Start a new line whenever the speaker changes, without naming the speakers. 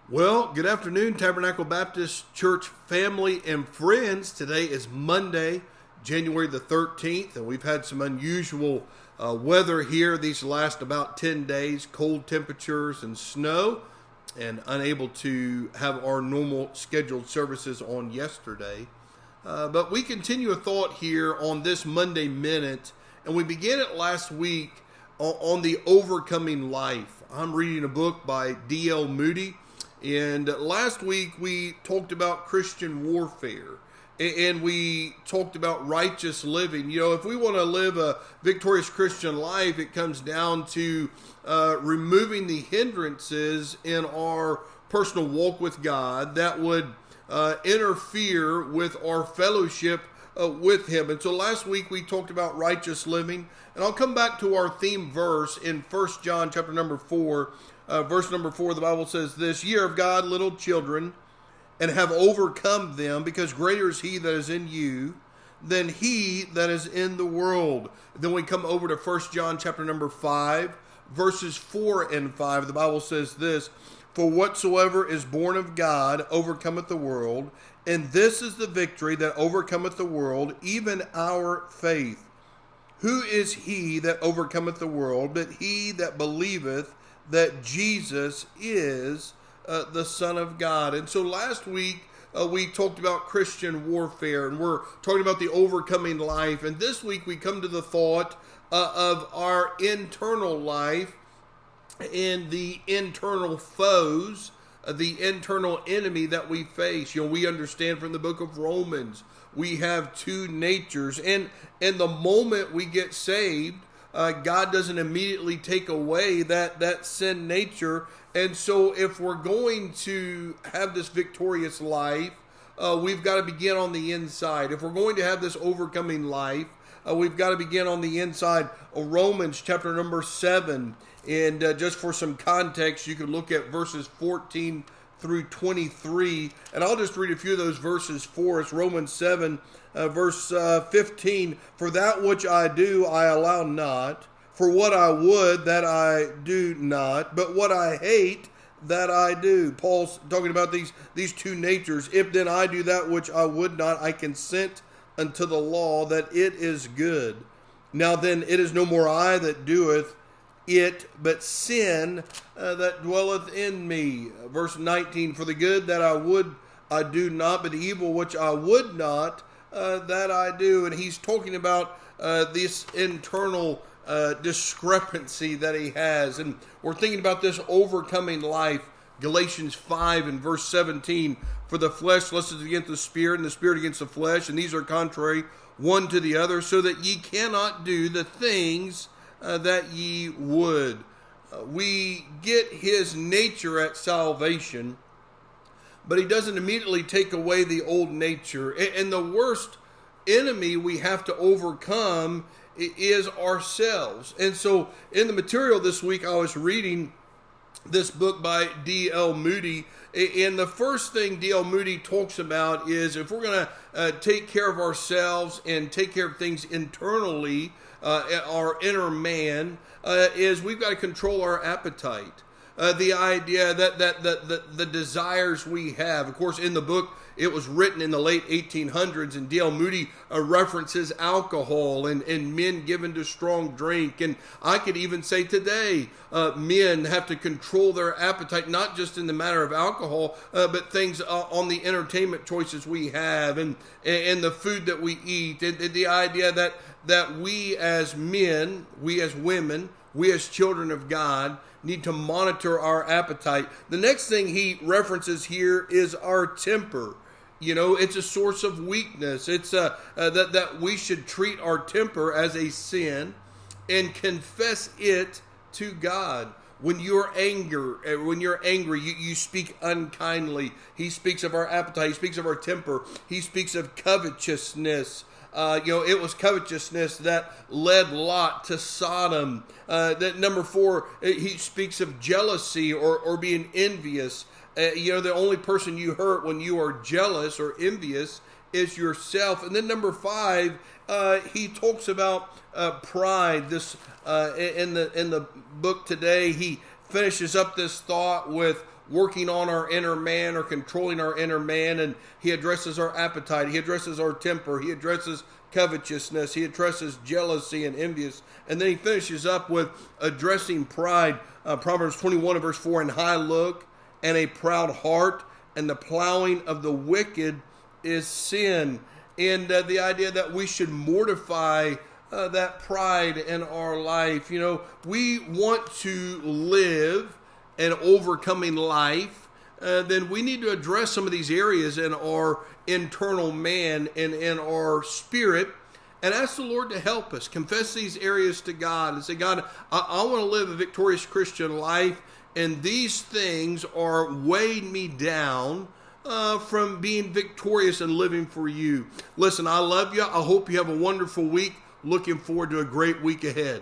Well, good afternoon, Tabernacle Baptist Church family and friends. Today is Monday, January the 13th, and we've had some unusual weather here these last about 10 days, cold temperatures and snow, and unable to have our normal scheduled services on yesterday. But we continue a thought here on this Monday Minute, and we began it last week on the overcoming life. I'm reading a book by D.L. Moody. And last week we talked about Christian warfare and we talked about righteous living. You know, if we want to live a victorious Christian life, it comes down to removing the hindrances in our personal walk with God that would interfere with our fellowship with Him. And so last week we talked about righteous living, and I'll come back to our theme verse in 1 John chapter number 4. Verse number 4, the Bible says this: "Ye are of God, little children, and have overcome them, because greater is He that is in you than he that is in the world." Then we come over to 1 John chapter number 5, verses 4 and 5. The Bible says this: "For whatsoever is born of God overcometh the world, and this is the victory that overcometh the world, even our faith. Who is he that overcometh the world, but he that believeth that Jesus is the Son of God?" And so last week we talked about Christian warfare, and we're talking about the overcoming life. And this week we come to the thought of our internal life and the internal foes, the internal enemy that we face. You know, we understand from the book of Romans, we have two natures, and the moment we get saved, God doesn't immediately take away that sin nature. And so if we're going to have this victorious life, we've got to begin on the inside. If we're going to have this overcoming life, we've got to begin on the inside. Romans chapter number 7. And just for some context, you can look at verses 14 through 23. And I'll just read a few of those verses for us. Romans 7. Verse 15, "For that which I do I allow not, for what I would that I do not, but what I hate that I do." Paul's talking about these two natures. "If then I do that which I would not, I consent unto the law that it is good. Now then it is no more I that doeth it, but sin that dwelleth in me." Verse 19, "For the good that I would I do not, but the evil which I would not, that I do." And he's talking about this internal discrepancy that he has. And we're thinking about this overcoming life. Galatians 5 and verse 17, "For the flesh lusteth against the spirit, and the spirit against the flesh, and these are contrary one to the other, so that ye cannot do the things that ye would." We get his nature at salvation, but he doesn't immediately take away the old nature. And the worst enemy we have to overcome is ourselves. And so in the material this week, I was reading this book by D.L. Moody. And the first thing D.L. Moody talks about is, if we're going to take care of ourselves and take care of things internally, our inner man, is we've got to control our appetite. The idea that the desires we have. Of course, in the book, it was written in the late 1800s, and D.L. Moody references alcohol and men given to strong drink. And I could even say today, men have to control their appetite, not just in the matter of alcohol, but things on the entertainment choices we have and the food that we eat. And the idea that we as men, we as women, we as children of God need to monitor our appetite. The next thing he references here is our temper. You know, it's a source of weakness. It's that we should treat our temper as a sin and confess it to God. When you're angry, you speak unkindly. He speaks of our appetite. He speaks of our temper. He speaks of covetousness. It was covetousness that led Lot to Sodom. That number 4, he speaks of jealousy or being envious. The only person you hurt when you are jealous or envious is yourself. And then number 5, he talks about pride. This in the book today, he finishes up this thought with working on our inner man or controlling our inner man. And he addresses our appetite. He addresses our temper. He addresses covetousness. He addresses jealousy and envious. And then he finishes up with addressing pride. Proverbs 21 verse 4, an high look and a proud heart, and the plowing of the wicked is sin. And the idea that we should mortify that pride in our life. You know, we want to live an overcoming life. Then we need to address some of these areas in our internal man and in our spirit, and ask the Lord to help us. Confess these areas to God and say, God, I want to live a victorious Christian life, and these things are weighing me down from being victorious and living for you. Listen, I love you. I hope you have a wonderful week. Looking forward to a great week ahead.